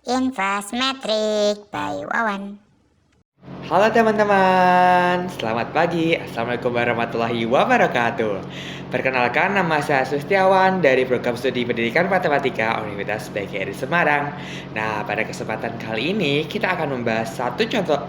Invest Metric by Wawan. Halo teman-teman, selamat pagi. Assalamualaikum warahmatullahi wabarakatuh. Perkenalkan, nama saya Sustiawan dari program studi pendidikan matematika Universitas PGRI Semarang. Nah, pada kesempatan kali ini kita akan membahas satu contoh,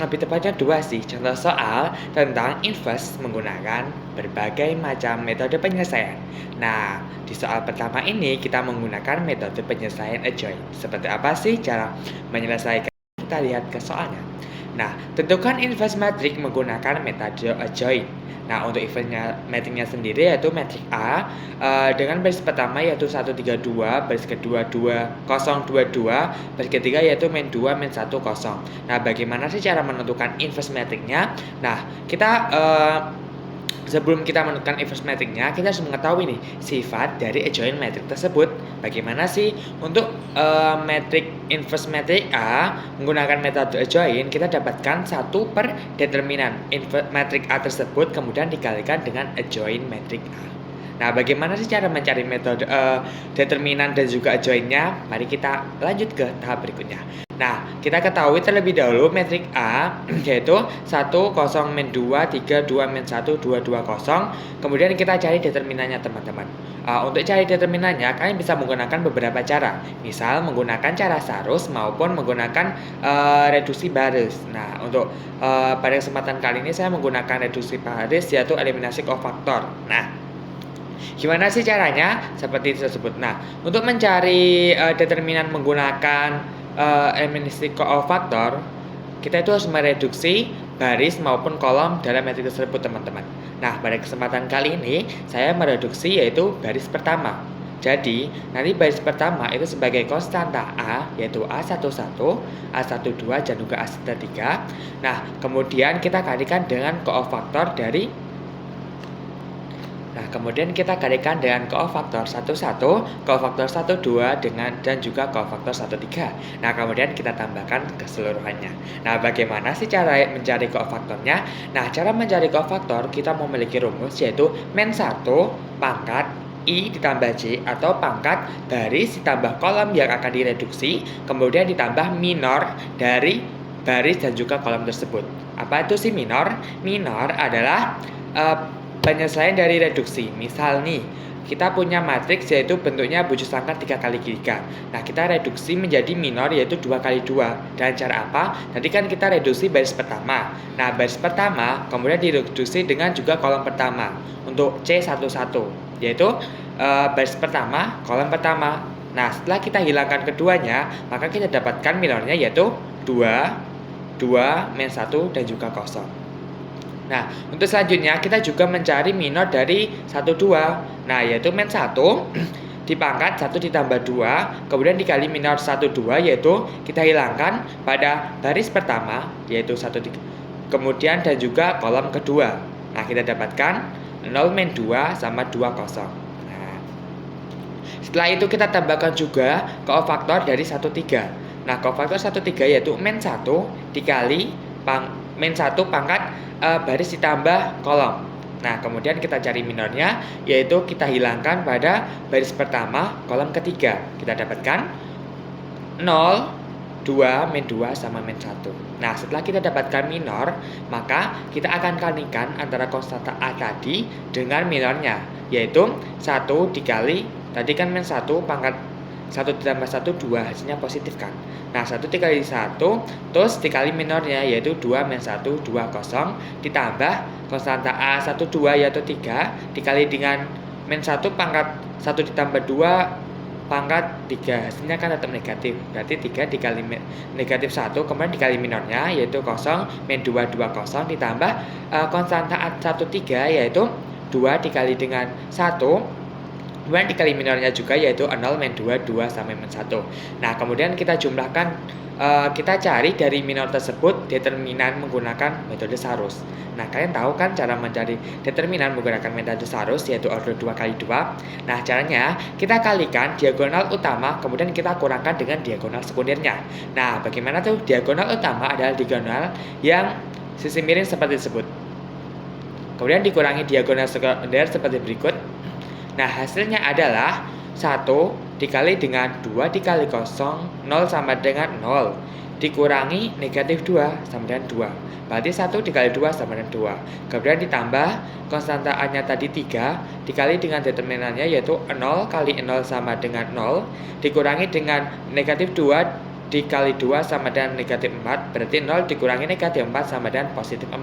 lebih tepatnya dua sih, contoh soal tentang invest menggunakan berbagai macam metode penyelesaian. Nah, di soal pertama ini kita menggunakan metode penyelesaian adjoint. Seperti apa sih cara menyelesaikan? Kita lihat ke soalnya. Nah, tentukan invest matrix menggunakan metode adjoint. Nah, untuk invest matrixnya sendiri yaitu matriks A dengan baris pertama yaitu 132, baris kedua 2022, baris ketiga yaitu min 2 min 1 0. Nah, bagaimana sih cara menentukan invest matrixnya? Nah, kita sebelum kita menentukan invest matrixnya, kita harus mengetahui nih sifat dari adjoint matrix tersebut. Bagaimana sih untuk matrix invest matrix A menggunakan metode adjoint, kita dapatkan 1 per determinan matrix A tersebut kemudian dikalikan dengan adjoint matrix A. Nah, bagaimana sih cara mencari metode determinan dan juga adjointnya? Mari kita lanjut ke tahap berikutnya. Nah, kita ketahui terlebih dahulu matriks A yaitu 1, 0, min 2, 3, 2, min 1, 2, 2, 0. Kemudian kita cari determinannya teman-teman. Untuk cari determinannya, kalian bisa menggunakan beberapa cara. Misal menggunakan cara Sarus maupun menggunakan reduksi baris. Nah, untuk pada kesempatan kali ini saya menggunakan reduksi baris yaitu eliminasi kofaktor. Nah, gimana sih caranya? Seperti tersebut. Nah, untuk mencari determinan menggunakan eliminasi kofaktor, kita itu harus mereduksi baris maupun kolom dalam matriks tersebut, teman-teman. Nah, pada kesempatan kali ini saya mereduksi yaitu baris pertama. Jadi, nanti baris pertama itu sebagai konstanta A, yaitu A11, A12, dan juga A13. Nah, kemudian kita kalikan dengan kofaktor dari kofaktor 11, kofaktor 12 dan juga kofaktor 13. Nah, kemudian kita tambahkan keseluruhannya. Nah, bagaimana sih cara mencari kofaktornya? Nah, cara mencari kofaktor kita memiliki rumus yaitu min 1 pangkat I ditambah J atau pangkat baris ditambah kolom yang akan direduksi, kemudian ditambah minor dari baris dan juga kolom tersebut. Apa itu sih minor? Minor adalah penyelesaian dari reduksi. Misal nih, kita punya matriks yaitu bentuknya bujus angka 3 kali 3. Nah, kita reduksi menjadi minor yaitu 2 kali 2. Dan cara apa? Tadi kan kita reduksi baris pertama. Nah, baris pertama kemudian direduksi dengan juga kolom pertama untuk C11 yaitu baris pertama, kolom pertama. Nah, setelah kita hilangkan keduanya, maka kita dapatkan minornya yaitu 2, 2, min 1 dan juga 0. Nah, untuk selanjutnya kita juga mencari minor dari 1, 2. Nah, yaitu min 1 dipangkat 1 ditambah 2, kemudian dikali minor 1, 2, yaitu kita hilangkan pada baris pertama, yaitu 1, 3, kemudian dan juga kolom kedua. Nah, kita dapatkan 0 min 2 sama 2, 0. Nah, setelah itu kita tambahkan juga kofaktor dari 1, 3. Nah, kofaktor 1, 3 yaitu min 1 dikali min 1 pangkat baris ditambah kolom. Nah, kemudian kita cari minornya yaitu kita hilangkan pada baris pertama, kolom ketiga. Kita dapatkan 0, 2, min 2 sama min 1. Nah, setelah kita dapatkan minor, maka kita akan kalikan antara konstanta A tadi dengan minornya, yaitu 1 dikali, tadi kan min 1 pangkat 1 ditambah 1, 2, hasilnya positif kan. Nah, 1 dikali 1, terus dikali minornya yaitu 2 min 1, 2, 0, ditambah konstanta A12 yaitu 3, dikali dengan min 1 pangkat 1 ditambah 2 pangkat 3, hasilnya kan tetap negatif. Berarti 3 dikali negatif 1, kemudian dikali minornya yaitu 0, min 2, 2, 0, ditambah konstanta A13 yaitu 2 dikali dengan 1, kemudian dikali minornya juga yaitu 0, min 2, 2 sampai min 1. Nah, kemudian kita jumlahkan, kita cari dari minor tersebut determinan menggunakan metode Sarus. Nah, kalian tahu kan cara mencari determinan menggunakan metode Sarus yaitu order 2 kali 2. Nah, caranya kita kalikan diagonal utama kemudian kita kurangkan dengan diagonal sekundernya. Nah, bagaimana tuh? Diagonal utama adalah diagonal yang sisi miring seperti tersebut. Kemudian dikurangi diagonal sekunder seperti berikut. Nah, hasilnya adalah 1 dikali dengan 2 dikali kosong, 0 sama dengan 0, dikurangi negatif 2 sama dengan 2. Berarti 1 dikali 2 sama dengan 2. Kemudian ditambah konstanta A-nya tadi 3, dikali dengan determinannya yaitu 0 kali 0 sama dengan 0, dikurangi dengan negatif 2 dikali 2 sama dengan negatif 4, berarti 0 dikurangi negatif 4 sama dengan positif 4.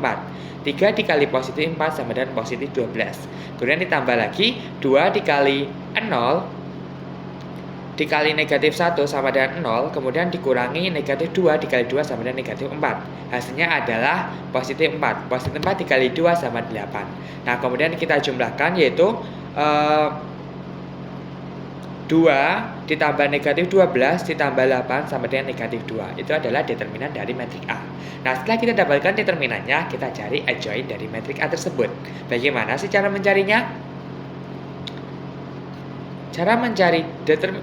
3 dikali positif 4 sama dengan positif 12. Kemudian ditambah lagi 2 dikali 0 dikali negatif 1 sama dengan 0, kemudian dikurangi negatif 2 dikali 2 sama dengan negatif 4. Hasilnya adalah positif 4. Positif 4 dikali 2 sama 8. Nah, kemudian kita jumlahkan yaitu 2 ditambah negatif 12 ditambah 8 sama dengan negatif 2. Itu adalah determinan dari metrik A. Nah, setelah kita dapatkan determinannya, kita cari adjoint dari metrik A tersebut. Bagaimana sih cara mencarinya? Cara mencari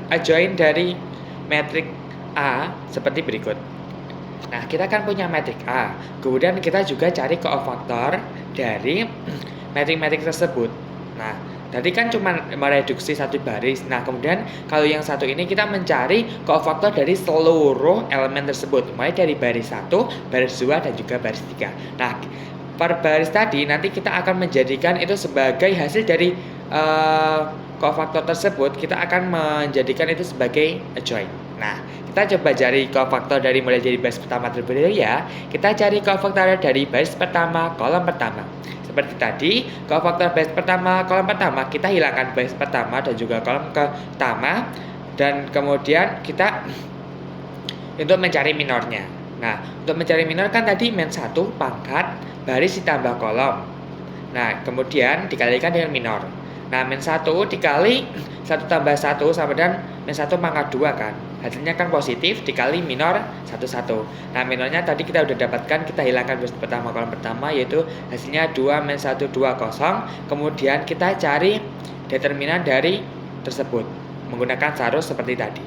adjoint dari metrik A seperti berikut. Nah, kita kan punya metrik A. Kemudian kita juga cari kofaktor dari metrik-metrik tersebut. Nah, tadi kan cuma mereduksi satu baris. Nah, kemudian kalau yang satu ini kita mencari kofaktor dari seluruh elemen tersebut, mulai dari baris 1, baris 2, dan juga baris 3. Nah, per baris tadi nanti kita akan menjadikan itu sebagai hasil dari kofaktor tersebut, kita akan menjadikan itu sebagai adjoint. Nah, kita coba cari kofaktor dari mulai dari baris pertama terlebih dahulu ya. Kita cari kofaktor dari baris pertama, kolom pertama. Seperti tadi, kofaktor baris pertama, kolom pertama, kita hilangkan baris pertama dan juga kolom pertama, dan kemudian kita untuk mencari minornya. Nah, untuk mencari minor kan tadi min 1 pangkat baris ditambah kolom. Nah, kemudian dikalikan dengan minor. Nah, min 1 dikali 1 tambah 1 sama dengan min 1 pangkat 2 kan. Hasilnya kan positif dikali minor 1, 1. Nah, minornya tadi kita udah dapatkan, kita hilangkan baris pertama kolom pertama, yaitu hasilnya 2 min 1, 2, 0. Kemudian kita cari determinan dari tersebut menggunakan sarus seperti tadi.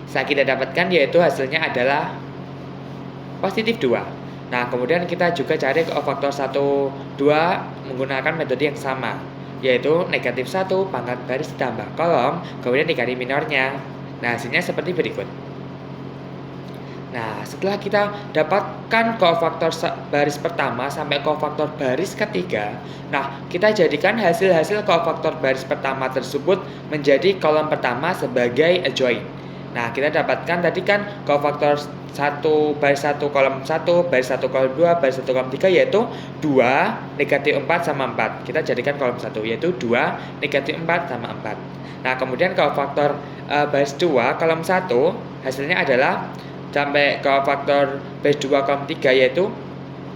Setelah kita dapatkan yaitu hasilnya adalah positif 2. Nah, kemudian kita juga cari kofaktor 1, 2 menggunakan metode yang sama, yaitu negatif 1 pangkat baris ditambah kolom, kemudian dikali minornya. Nah, hasilnya seperti berikut. Nah, setelah kita dapatkan kofaktor baris pertama sampai kofaktor baris ketiga, nah, kita jadikan hasil-hasil kofaktor baris pertama tersebut menjadi kolom pertama sebagai adjoint. Nah, kita dapatkan tadi kan kofaktor 1 baris 1 kolom 1, baris 1 kolom 2, baris 1 kolom 3 yaitu 2, negatif 4 sama 4. Kita jadikan kolom 1 yaitu 2, negatif 4 sama 4. Nah, kemudian kofaktor baris 2 kolom 1 hasilnya adalah sampai kofaktor baris 2 kolom 3 yaitu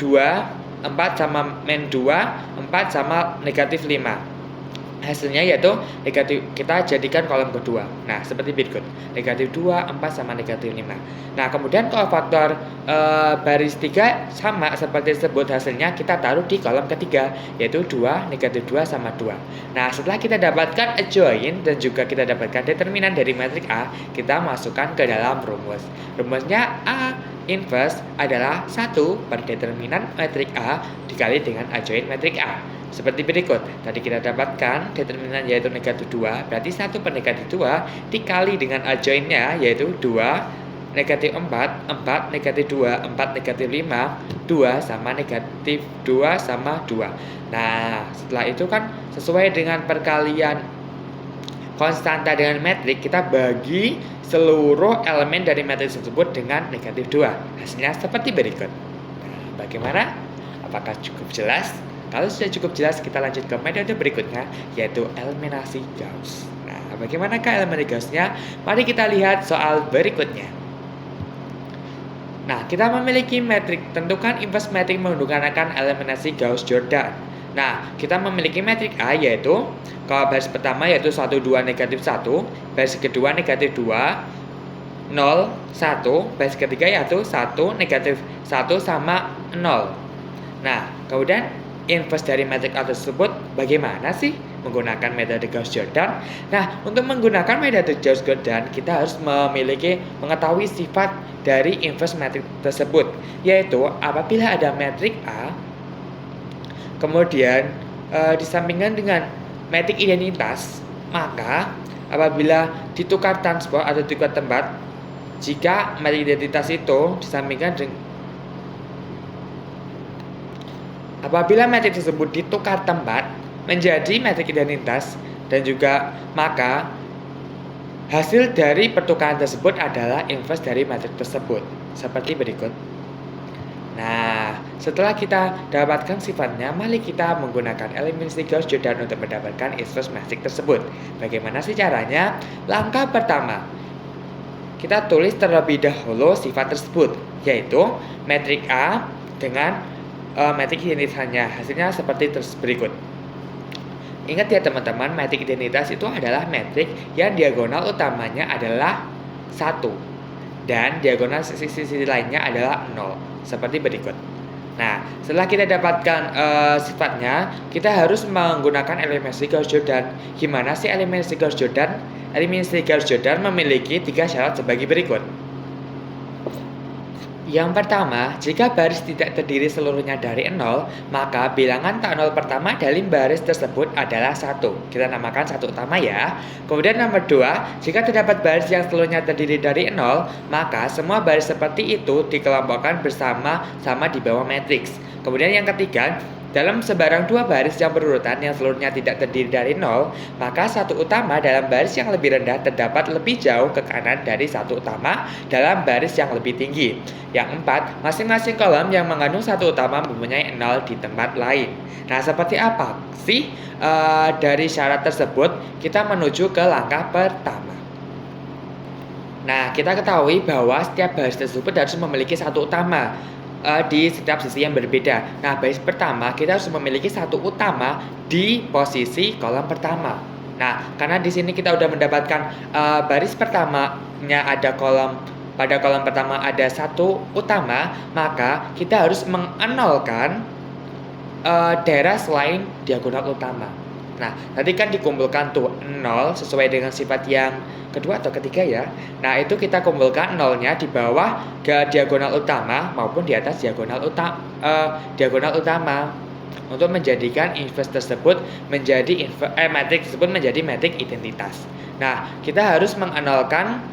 2, 4 sama min 2, 4 sama negatif 5. Hasilnya yaitu negatif, kita jadikan kolom kedua. Nah, seperti berikut. Negatif 2, 4 sama negatif 5. Nah, kemudian kofaktor baris 3 sama seperti tersebut, hasilnya kita taruh di kolom ketiga, yaitu 2, negatif 2 sama 2. Nah, setelah kita dapatkan adjoint dan juga kita dapatkan determinan dari metrik A, kita masukkan ke dalam rumus. Rumusnya A inverse adalah 1 per determinan metrik A dikali dengan adjoint metrik A. Seperti berikut, tadi kita dapatkan determinan yaitu negatif 2, berarti 1 per negatif 2 dikali dengan adjointnya yaitu 2, negatif 4, 4, negatif 2, 4, negatif 5, 2 sama negatif 2 sama 2. Nah, setelah itu kan sesuai dengan perkalian konstanta dengan metrik, kita bagi seluruh elemen dari metrik tersebut dengan negatif 2. Hasilnya seperti berikut. Nah, bagaimana? Apakah cukup jelas? Kalau sudah cukup jelas, kita lanjut ke metode berikutnya, yaitu eliminasi Gauss. Nah, bagaimanakah eliminasi Gauss-nya? Mari kita lihat soal berikutnya. Nah, kita memiliki metrik. Tentukan inverse metrik menggunakan eliminasi Gauss-Jordan. Nah, kita memiliki metrik A, yaitu kalau baris pertama yaitu 1, 2, negatif 1, baris kedua negatif 2, 0, 1, baris ketiga yaitu 1, negatif 1 sama 0. Nah, kemudian inverse dari metrik A tersebut bagaimana sih menggunakan metode Gauss-Jordan? Nah, untuk menggunakan metode Gauss-Jordan, kita harus mengetahui sifat dari inverse metrik tersebut, yaitu apabila ada metrik A, kemudian disambungkan dengan metrik identitas, maka apabila ditukar transport atau ditukar tempat, jika metrik identitas itu disambungkan dengan apabila metrik tersebut ditukar tempat menjadi metrik identitas dan juga maka hasil dari pertukaran tersebut adalah inverse dari metrik tersebut seperti berikut. Nah, setelah kita dapatkan sifatnya, mari kita menggunakan eliminasi Gauss-Jordan untuk mendapatkan inverse metrik tersebut. Bagaimana sih caranya? Langkah pertama, kita tulis terlebih dahulu sifat tersebut, yaitu metrik A dengan metrik identitasnya. Hasilnya seperti berikut. Ingat ya teman-teman, metrik identitas itu adalah metrik yang diagonal utamanya adalah 1 dan diagonal sisi lainnya adalah 0, seperti berikut. Nah, setelah kita dapatkan sifatnya, kita harus menggunakan eliminasi Gauss-Jordan. Gimana sih eliminasi Gauss-Jordan? Eliminasi Gauss-Jordan memiliki 3 syarat sebagai berikut. Yang pertama, jika baris tidak terdiri seluruhnya dari 0, maka bilangan tak 0 pertama dalam baris tersebut adalah 1. Kita namakan 1 utama ya. Kemudian nomor 2, jika terdapat baris yang seluruhnya terdiri dari 0, maka semua baris seperti itu dikelompokkan bersama-sama di bawah matriks. Kemudian yang ketiga, dalam sebarang 2 baris yang berurutan yang seluruhnya tidak terdiri dari 0, maka 1 utama dalam baris yang lebih rendah terdapat lebih jauh ke kanan dari 1 utama dalam baris yang lebih tinggi. Yang 4, masing-masing kolom yang mengandung 1 utama mempunyai 0 di tempat lain. Nah, seperti apa sih dari syarat tersebut? Kita menuju ke langkah pertama. Nah, kita ketahui bahwa setiap baris tersebut harus memiliki 1 utama di setiap sisi yang berbeda. Nah, baris pertama kita harus memiliki 1 utama di posisi kolom pertama. Nah, karena di sini kita udah mendapatkan baris pertamanya ada pada kolom pertama ada 1 utama, maka kita harus mengenolkan daerah selain diagonal utama. Nah, tadi kan dikumpulkan tuh 0 sesuai dengan sifat yang kedua atau ketiga ya. Nah, itu kita kumpulkan 0-nya di bawah diagonal utama maupun di atas diagonal utama untuk menjadikan inverse tersebut menjadi metrik tersebut menjadi metrik identitas. Nah, kita harus mengenolkan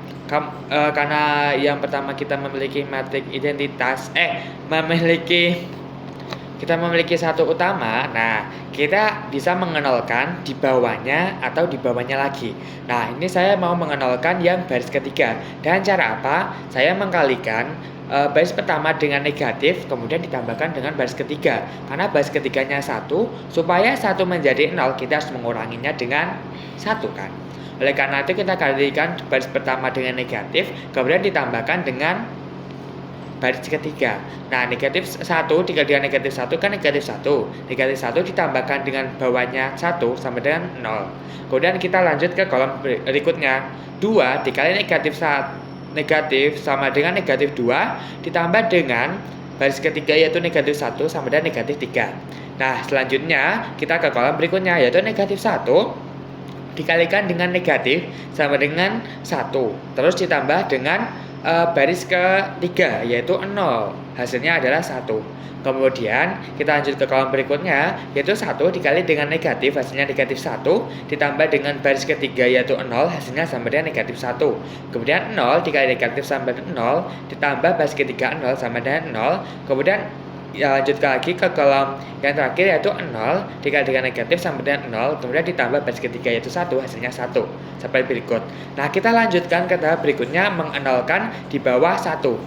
karena yang pertama kita memiliki metrik identitas kita memiliki 1 utama. Nah, kita bisa mengenolkan di bawahnya atau di bawahnya lagi. Nah, ini saya mau mengenolkan yang baris ketiga. Dan cara apa? Saya mengkalikan baris pertama dengan negatif, kemudian ditambahkan dengan baris ketiga. Karena baris ketiganya 1, supaya 1 menjadi 0, kita harus menguranginya dengan 1 kan. Oleh karena itu kita kalikan baris pertama dengan negatif, kemudian ditambahkan dengan baris ketiga. Nah, negatif 1 dikalikan negatif 1 kan negatif 1. Negatif 1 ditambahkan dengan bawahnya 1 sama dengan 0. Kemudian kita lanjut ke kolom berikutnya. 2 dikali negatif sama dengan negatif 2 ditambah dengan baris ketiga yaitu negatif 1 sama dengan negatif 3. Nah, selanjutnya kita ke kolom berikutnya yaitu negatif 1 dikalikan dengan negatif sama dengan 1. Terus ditambah dengan baris ketiga yaitu 0, hasilnya adalah 1. Kemudian kita lanjut ke kolom berikutnya yaitu 1 dikali dengan negatif, hasilnya negatif 1 ditambah dengan baris ketiga yaitu 0, hasilnya sama dengan negatif 1. Kemudian 0 dikali negatif sama dengan 0 ditambah baris ketiga 0 sama dengan 0. Kemudian lanjut lagi ke kolom yang terakhir yaitu 0 dikali dengan negatif sama dengan 0, kemudian ditambah baris ketiga yaitu 1, hasilnya 1, seperti berikut. Nah, kita lanjutkan ke tahap berikutnya, mengenolkan di bawah 1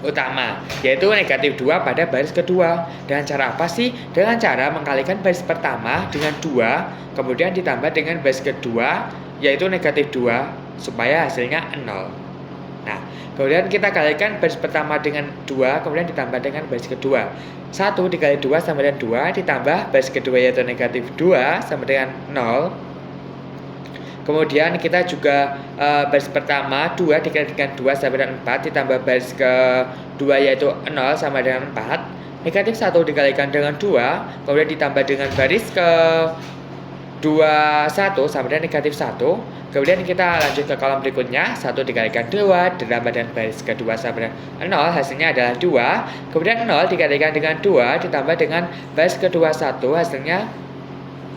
utama yaitu negatif 2 pada baris kedua. Dengan cara apa sih? Dengan cara mengkalikan baris pertama dengan 2 kemudian ditambah dengan baris kedua yaitu negatif 2 supaya hasilnya 0. Nah, kemudian kita kalikan baris pertama dengan 2 kemudian ditambah dengan baris kedua. 1 dikali 2 sama dengan 2 ditambah baris kedua yaitu negatif 2 sama dengan 0. Kemudian kita juga baris pertama 2 dikali dengan 2 sama dengan 4 ditambah baris kedua yaitu 0 sama dengan 4. Negatif 1 dikalikan dengan 2 kemudian ditambah dengan baris kedua 1 sama dengan negatif 1. Kemudian kita lanjut ke kolom berikutnya, 1 dikalikan 2 ditambah dengan baris kedua sama dengan 0, hasilnya adalah 2. Kemudian 0 dikalikan dengan 2 ditambah dengan baris kedua 1, hasilnya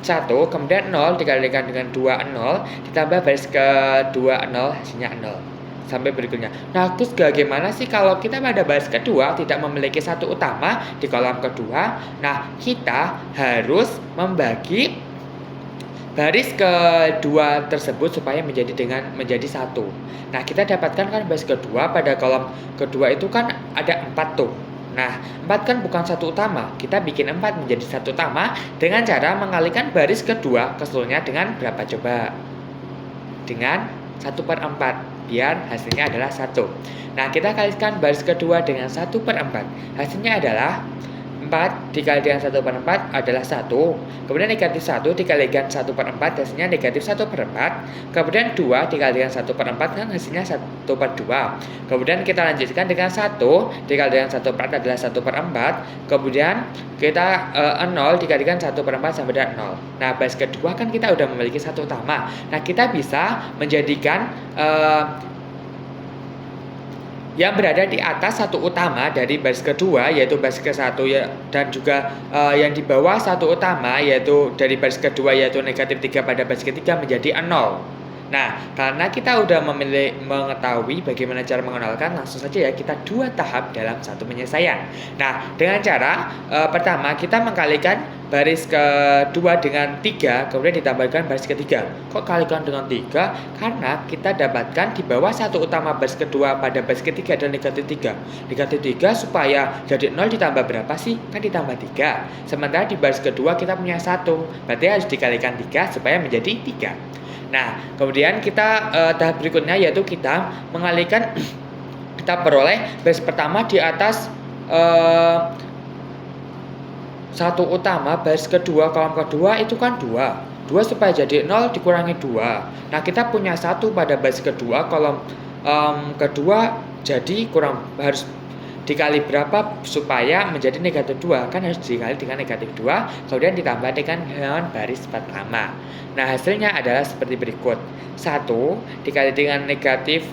1, kemudian 0 dikalikan dengan 2, 0, ditambah baris kedua 0, hasilnya 0. Sampai berikutnya. Nah, terus bagaimana sih kalau kita pada baris kedua tidak memiliki satu utama di kolom kedua? Nah, kita harus membagi baris kedua tersebut supaya menjadi satu. Nah, kita dapatkan kan baris kedua pada kolom kedua itu kan ada 4 tuh. Nah, 4 kan bukan satu utama. Kita bikin 4 menjadi satu utama dengan cara mengalihkan baris kedua ke seluruhnya dengan berapa coba? Dengan 1/4 biar hasilnya adalah 1. Nah, kita kalikan baris kedua dengan 1/4. Hasilnya adalah 4 dikali dengan 1/4 adalah 1. Kemudian negatif 1 dikalikan 1/4 hasilnya negatif 1/4. Kemudian 2 dikali dengan 1/4 kan hasilnya 1/2. Kemudian kita lanjutkan dengan 1 dikali dengan 1/4 adalah 1/4. Kemudian kita 0 dikalikan 1/4 sampai dengan 0. Nah, baris kedua kan kita udah memiliki satu utama. Nah, kita bisa menjadikan yang berada di atas satu utama dari baris kedua yaitu baris ke-1 ya, dan juga yang di bawah satu utama yaitu dari baris kedua yaitu negatif 3 pada baris ketiga menjadi 0. Nah, karena kita udah mengetahui bagaimana cara mengenalkan, langsung saja ya kita 2 tahap dalam satu penyelesaian. Nah, dengan cara pertama kita mengkalikan baris kedua dengan 3, kemudian ditambahkan baris ketiga. Kok kalikan dengan 3? Karena kita dapatkan di bawah satu utama baris kedua pada baris ketiga adalah negatif 3. Negatif 3 supaya jadi 0 ditambah berapa sih? Kan ditambah 3. Sementara di baris kedua kita punya 1, berarti harus dikalikan 3 supaya menjadi 3. Nah, kemudian kita tahap berikutnya yaitu kita mengalihkan kita peroleh baris pertama di atas satu utama, baris kedua kolom kedua itu kan 2. 2 supaya jadi 0 dikurangi 2. Nah, kita punya 1 pada baris kedua kolom kedua jadi harus dikali berapa supaya menjadi negatif 2, kan harus dikali dengan negatif 2 kemudian ditambah dengan baris pertama. Nah, hasilnya adalah seperti berikut. 1 dikali dengan negatif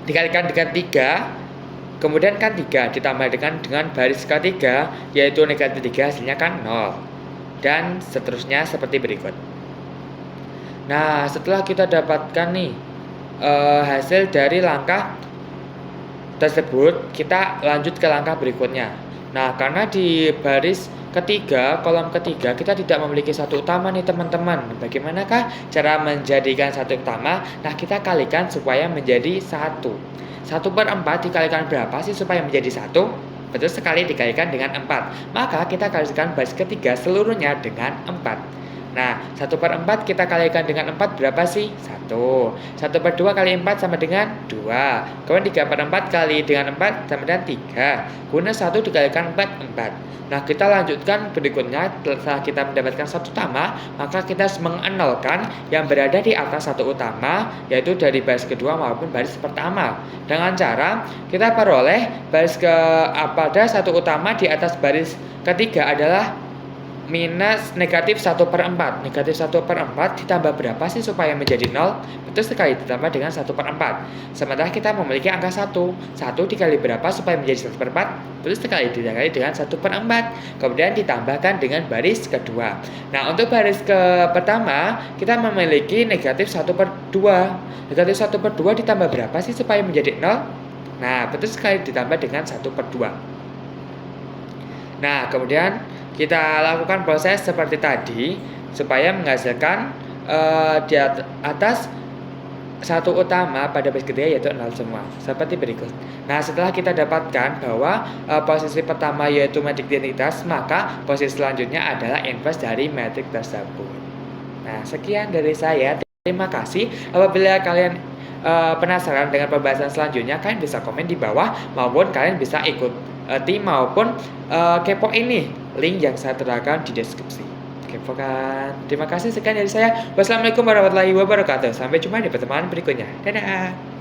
dikalikan dengan 3, kemudian kan 3 ditambah dengan baris ketiga yaitu negatif 3, hasilnya kan 0. Dan seterusnya seperti berikut. Nah, setelah kita dapatkan nih hasil dari langkah tersebut, kita lanjut ke langkah berikutnya. Nah, karena di baris ketiga, kolom ketiga kita tidak memiliki satu utama nih teman-teman. Bagaimanakah cara menjadikan satu utama? Nah, kita kalikan supaya menjadi 1. 1/4 dikalikan berapa sih supaya menjadi 1? Betul sekali, dikalikan dengan 4. Maka kita kalikan baris ketiga seluruhnya dengan 4. Nah, 1/4 kita kalikan dengan 4 berapa sih? 1. 1/2 kali 4 sama dengan 2. Kemudian 3/4 kali dengan 4 sama dengan 3. Guna 1 dikalikan 4. Nah, kita lanjutkan berikutnya. Setelah kita mendapatkan satu utama, maka kita harus mengenalkan yang berada di atas satu utama, yaitu dari baris kedua maupun baris pertama. Dengan cara kita peroleh pada satu utama di atas baris ketiga adalah minus negatif 1/4. Negatif 1/4 ditambah berapa sih supaya menjadi 0? Betul sekali, ditambah dengan 1/4. Sementara kita memiliki angka 1. 1 dikali berapa supaya menjadi 1/4? Betul sekali, dikali dengan 1/4. Kemudian ditambahkan dengan baris kedua. Nah, untuk baris pertama kita memiliki negatif 1/2. Negatif 1/2 ditambah berapa sih supaya menjadi 0? Nah, betul sekali, ditambah dengan 1/2. Nah, kemudian kita lakukan proses seperti tadi supaya menghasilkan di atas satu utama pada baris ketiga yaitu 0 semua seperti berikut. Nah, setelah kita dapatkan bahwa posisi pertama yaitu metrik identitas, maka posisi selanjutnya adalah inverse dari metrik tersebut. Nah, sekian dari saya. Terima kasih. Apabila kalian penasaran dengan pembahasan selanjutnya, kalian bisa komen di bawah maupun kalian bisa ikuti maupun kepo ini link yang saya terapkan di deskripsi. Kepokan. Terima kasih, sekian dari saya. Wassalamualaikum warahmatullahi wabarakatuh. Sampai jumpa di pertemuan berikutnya. Dadah.